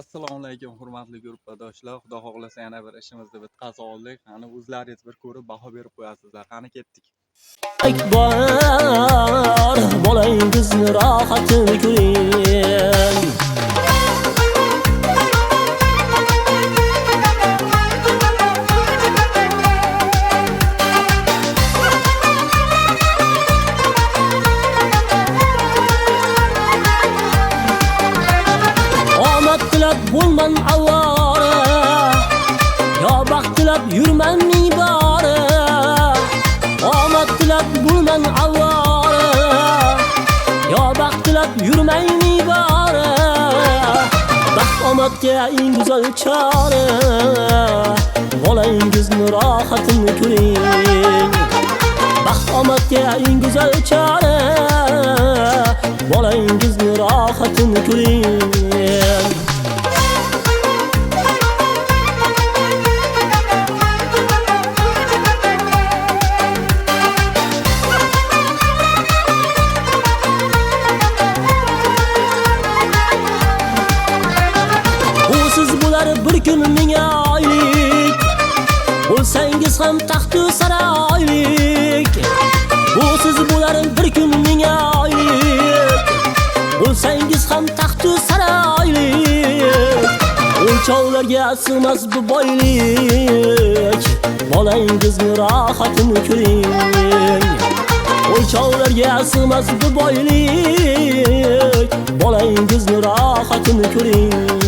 Assalomu alaykum hurmatli guruhdoshlar. Xudo xohlasa yana bir ishimizni bitkazib oldik. Qani o'zlaringiz bir ko'rib baho berib qo'yasizlar. Qani ketdik. Akbar bolangizni rohatini ko'ring. Omad tilab bo'lman avvora, yo baxt tilab yurman mibora. Omad tilab bo'lman avvora, yo baxt tilab yurman mibora. Baxt omadga eng go'zal chora, bolangizni rohatini ko'ring. Baxt omadga eng go'zal chora, bolangizni rohatini ko'ring. Siz bo'lar bir kun menga oylik, bo'lsangiz ham taxtu saroylik. Bu siz bo'lar bir kun menga oylik, bo'lsangiz ham taxtu saroylik. O'lchovlarga sig'mas bu boylik, bolangizni rohatini ko'ring. O'lchovlarga sig'mas bu boylik, bolangizni rohatini ko'ring.